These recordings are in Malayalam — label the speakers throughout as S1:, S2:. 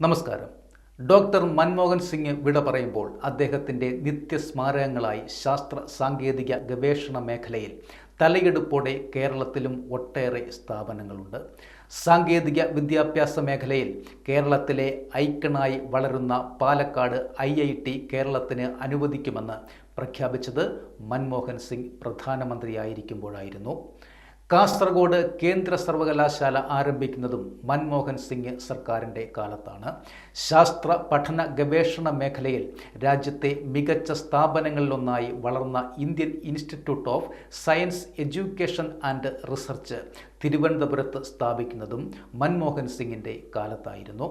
S1: നമസ്കാരം. ഡോക്ടർ മൻമോഹൻ സിംഗ് വിട പറയുമ്പോൾ അദ്ദേഹത്തിൻ്റെ നിത്യസ്മാരകങ്ങളായി ശാസ്ത്ര സാങ്കേതിക ഗവേഷണ മേഖലയിൽ തലയെടുപ്പോടെ കേരളത്തിലും ഒട്ടേറെ സ്ഥാപനങ്ങളുണ്ട്. സാങ്കേതിക വിദ്യാഭ്യാസ മേഖലയിൽ കേരളത്തിലെ ഐക്കണായി വളരുന്ന പാലക്കാട് IIT കേരളത്തിന് അനുവദിക്കുമെന്ന് പ്രഖ്യാപിച്ചത് മൻമോഹൻ സിംഗ് പ്രധാനമന്ത്രിയായിരിക്കുമ്പോഴായിരുന്നു. കാസർഗോഡ് കേന്ദ്ര സർവകലാശാല ആരംഭിക്കുന്നതും മൻമോഹൻ സിംഗ് സർക്കാരിൻ്റെ കാലത്താണ്. ശാസ്ത്ര പഠന ഗവേഷണ മേഖലയിൽ രാജ്യത്തെ മികച്ച സ്ഥാപനങ്ങളിലൊന്നായി വളർന്ന Indian institute of science education and research തിരുവനന്തപുരത്ത് സ്ഥാപിക്കുന്നതും മൻമോഹൻ സിംഗിൻ്റെ കാലത്തായിരുന്നു.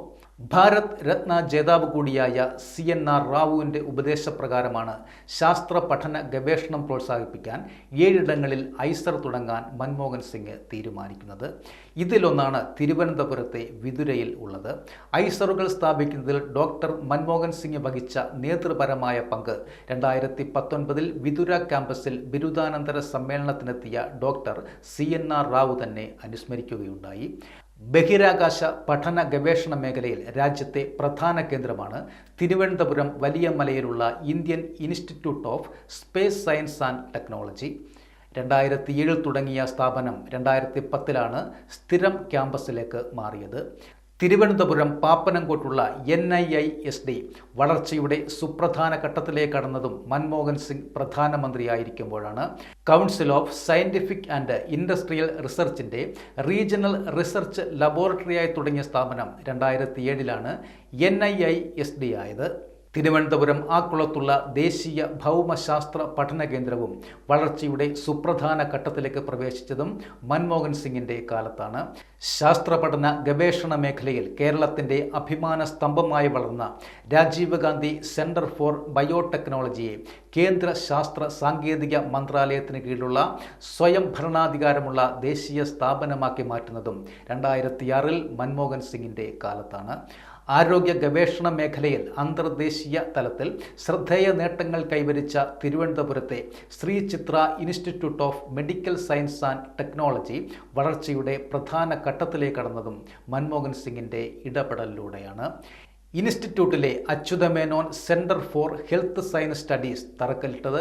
S1: ഭാരത് രത്ന ജേതാവ് കൂടിയായ CNR റാവുവിൻ്റെ ഉപദേശപ്രകാരമാണ് ശാസ്ത്ര പഠന ഗവേഷണം പ്രോത്സാഹിപ്പിക്കാൻ 7 ഇടങ്ങളിൽ ഐസർ തുടങ്ങാൻ മൻമോഹൻ സിംഗ് തീരുമാനിക്കുന്നത്. ഇതിലൊന്നാണ് തിരുവനന്തപുരത്തെ വിതുരയിൽ ഉള്ളത്. ഐസറുകൾ സ്ഥാപിക്കുന്നതിൽ ഡോക്ടർ മൻമോഹൻ സിംഗ് വഹിച്ച നേതൃപരമായ പങ്ക് 2019 വിതുര ക്യാമ്പസിൽ ബിരുദാനന്തര സമ്മേളനത്തിനെത്തിയ ഡോക്ടർ CNR റാവു തന്നെ അനുസ്മരിക്കുകയുണ്ടായി. ബഹിരാകാശ പഠന ഗവേഷണ മേഖലയിൽ രാജ്യത്തെ പ്രധാന കേന്ദ്രമാണ് തിരുവനന്തപുരം വലിയമലയിലുള്ള Indian institute of space science and technology. 2007 തുടങ്ങിയ സ്ഥാപനം 2010 സ്ഥിരം ക്യാമ്പസിലേക്ക് മാറിയത്. തിരുവനന്തപുരം പാപ്പനംകോട്ടുള്ള NIISD വളർച്ചയുടെ സുപ്രധാന ഘട്ടത്തിലേക്ക് കടന്നതും മൻമോഹൻ സിംഗ് പ്രധാനമന്ത്രിയായിരിക്കുമ്പോഴാണ്. Council of scientific and industrial റിസർച്ചിൻ്റെ റീജിയണൽ റിസർച്ച് ലബോറട്ടറിയായി തുടങ്ങിയ സ്ഥാപനം 2007 NIISD ആയത്. തിരുവനന്തപുരം ആക്കുളത്തുള്ള ദേശീയ ഭൗമശാസ്ത്ര പഠന കേന്ദ്രവും വളർച്ചയുടെ സുപ്രധാന ഘട്ടത്തിലേക്ക് പ്രവേശിച്ചതും മൻമോഹൻ സിംഗിൻ്റെ കാലത്താണ്. ശാസ്ത്ര പഠന ഗവേഷണ മേഖലയിൽ കേരളത്തിൻ്റെ അഭിമാന സ്തംഭമായി വളർന്ന രാജീവ് ഗാന്ധി സെൻറ്റർ ഫോർ ബയോടെക്നോളജിയെ കേന്ദ്ര ശാസ്ത്ര സാങ്കേതിക മന്ത്രാലയത്തിന് കീഴിലുള്ള സ്വയം ഭരണാധികാരമുള്ള ദേശീയ സ്ഥാപനമാക്കി മാറ്റുന്നതും 2006 മൻമോഹൻ സിംഗിൻ്റെ കാലത്താണ്. ആരോഗ്യ ഗവേഷണ മേഖലയിൽ അന്തർദേശീയ തലത്തിൽ ശ്രദ്ധേയ നേട്ടങ്ങൾ കൈവരിച്ച തിരുവനന്തപുരത്തെ Sree Chitra institute of medical science and technology വളർച്ചയുടെ പ്രധാന ഘട്ടത്തിലേക്ക് കടന്നതും മൻമോഹൻ സിംഗിൻ്റെ ഇടപെടലിലൂടെയാണ്. ഇൻസ്റ്റിറ്റ്യൂട്ടിലെ Achutha Menon centre for health science studies തറക്കല്ലിട്ടത്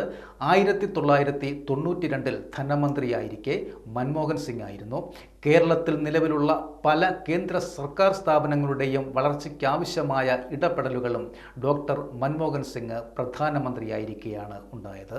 S1: 1992 ധനമന്ത്രിയായിരിക്കെ മൻമോഹൻ സിംഗ് ആയിരുന്നു. കേരളത്തിൽ നിലവിലുള്ള പല കേന്ദ്ര സർക്കാർ സ്ഥാപനങ്ങളുടെയും വളർച്ചയ്ക്കാവശ്യമായ ഇടപെടലുകളും ഡോക്ടർ മൻമോഹൻ സിംഗ് പ്രധാനമന്ത്രിയായിരിക്കെയാണ് ഉണ്ടായത്.